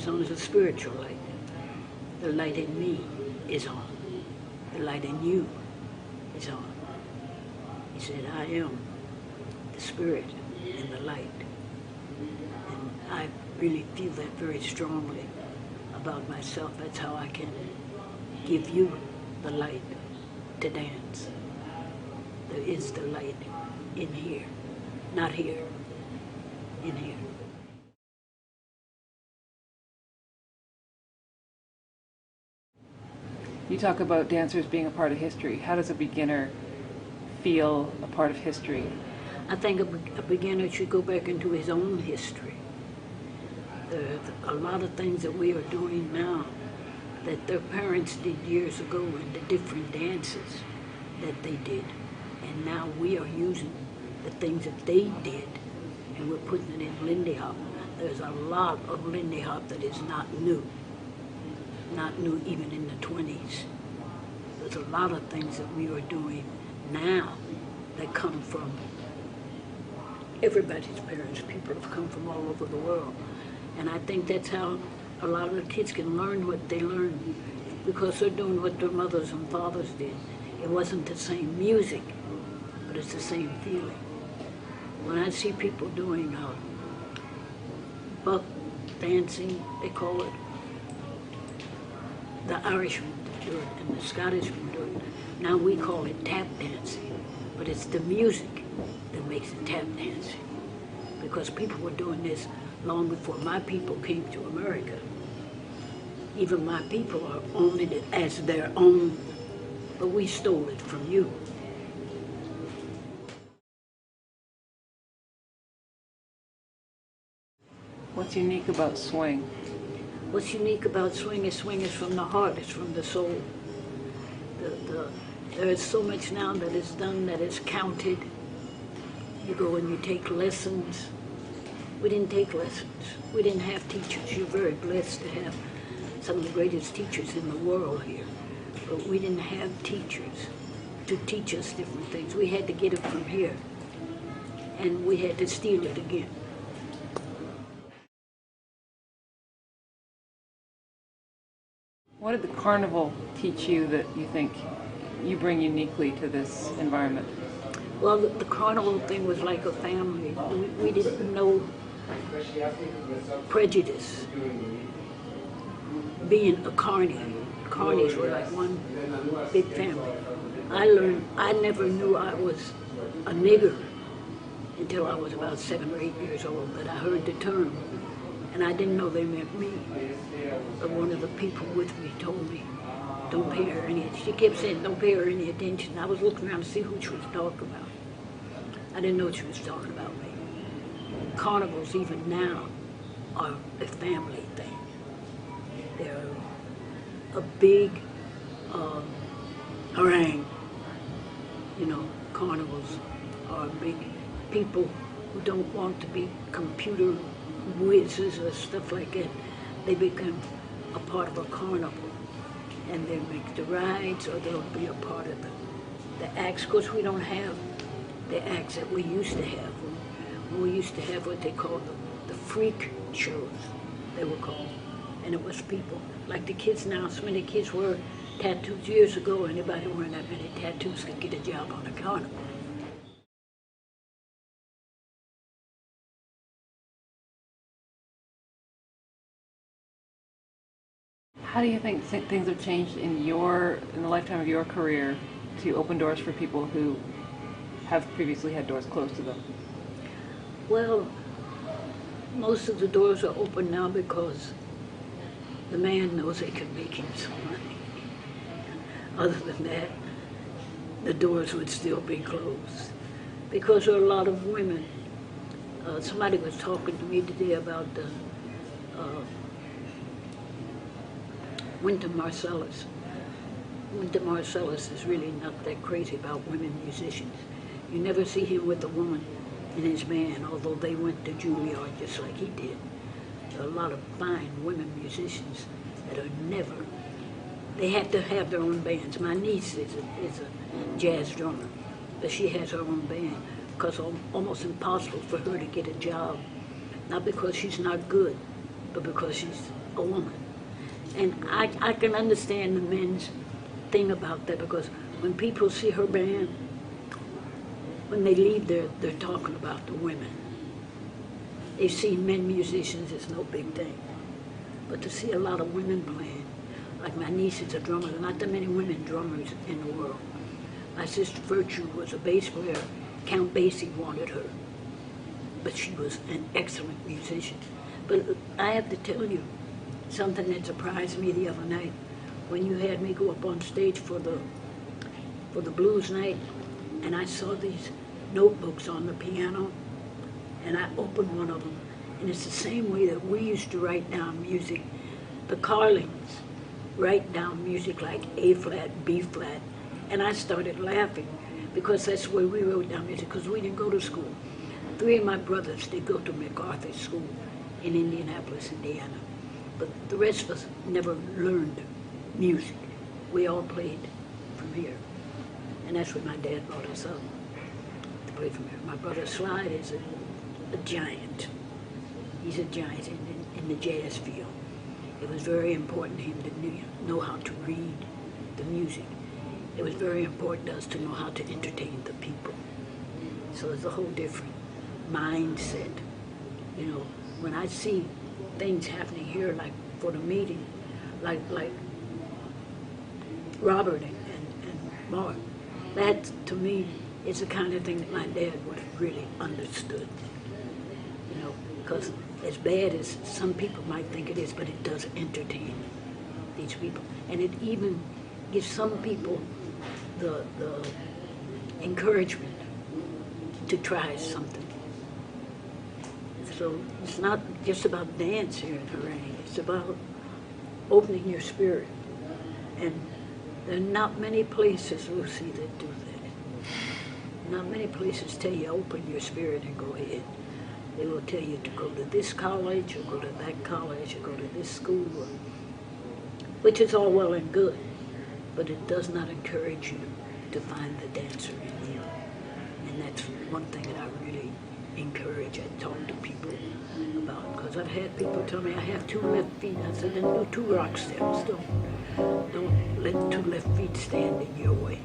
is on is a spiritual light. The light in me is on. The light in you is on. He said, I am the spirit and the light. And I really feel that very strongly about myself. That's how I can give you the light to dance. There is the light in here, not here, in here. You talk about dancers being a part of history. How does a beginner feel a part of history? I think a beginner should go back into his own history. There are a lot of things that we are doing now that their parents did years ago in the different dances that they did. And now we are using the things that they did and we're putting it in Lindy Hop. There's a lot of Lindy Hop that is not new even in the 20s. There's a lot of things that we are doing now that come from everybody's parents. People have come from all over the world. And I think that's how a lot of the kids can learn what they learn, because they're doing what their mothers and fathers did. It wasn't the same music, but it's the same feeling. When I see people doing buck dancing, they call it, the Irishman do it and the Scottishman do it. Now we call it tap dancing, but it's the music that makes it tap dancing. Because people were doing this long before my people came to America. Even my people are owning it as their own, but we stole it from you. What's unique about swing? What's unique about swing is from the heart, it's from the soul. There is so much now that is done that is counted. You go and you take lessons. We didn't take lessons. We didn't have teachers. You're very blessed to have some of the greatest teachers in the world here. But we didn't have teachers to teach us different things. We had to get it from here. And we had to steal it again. What did the Carnival teach you that you think you bring uniquely to this environment? Well, the Carnival thing was like a family. We didn't know prejudice. Being a carny, carnies were like one big family. I never knew I was a nigger until I was about 7 or 8 years old, but I heard the term, and I didn't know they meant me. But one of the people with me told me, don't pay her any attention. She kept saying, don't pay her any attention. I was looking around to see who she was talking about. I didn't know she was talking about me. Carnivals, even now, are a family thing. They're a big harangue. You know, carnivals are big people who don't want to be computer whizzes or stuff like that. They become a part of a carnival, and they make the rides, or they'll be a part of the acts. Of course, we don't have the acts that we used to have. When we used to have what they called the freak shows, they were called, and it was people like the kids now. So many kids wear tattoos. Years ago, anybody wearing that many tattoos could get a job on a carnival. How do you think things have changed in the lifetime of your career to open doors for people who have previously had doors closed to them? Well, most of the doors are open now because the man knows they can make him some money. Other than that, the doors would still be closed because there are a lot of women. Somebody was talking to me today about the Wynton Marsalis. Wynton Marsalis is really not that crazy about women musicians. You never see him with a woman in his band, although they went to Juilliard just like he did. There are a lot of fine women musicians that are never, they have to have their own bands. My niece is a jazz drummer, but she has her own band because it's almost impossible for her to get a job, not because she's not good, but because she's a woman. And I can understand the men's thing about that, because when people see her band, when they leave there, they're talking about the women. They've seen men musicians, it's no big thing. But to see a lot of women playing, like my niece is a drummer, there are not that many women drummers in the world. My sister Virtue was a bass player. Count Basie wanted her, but she was an excellent musician. But I have to tell you, something that surprised me the other night, when you had me go up on stage for the blues night, and I saw these notebooks on the piano, and I opened one of them, and it's the same way that we used to write down music. The Carlings write down music like A flat, B flat, and I started laughing, because that's the way we wrote down music, because we didn't go to school. 3 of my brothers, they go to MacArthur School in Indianapolis, Indiana. But the rest of us never learned music. We all played from here. And that's when my dad brought us up, to play from here. My brother Slide is a giant. He's a giant in the jazz field. It was very important to him to know how to read the music. It was very important to us to know how to entertain the people. So it's a whole different mindset. You know, when I see things happening here, like for the meeting, like Robert and Mark, that to me is the kind of thing that my dad would have really understood. You know, because as bad as some people might think it is, but it does entertain these people. And it even gives some people the encouragement to try something. So it's not just about dance here in Herräng, it's about opening your spirit. And there are not many places, Lucy, that do that. Not many places tell you open your spirit and go ahead. They will tell you to go to this college, or go to that college, or go to this school, which is all well and good, but it does not encourage you to find the dancer in you. And that's one thing that I really encourage and talk to people about, because I've had people tell me I have 2 left feet. I said, then do 2 rock steps. Don't let 2 left feet stand in your way.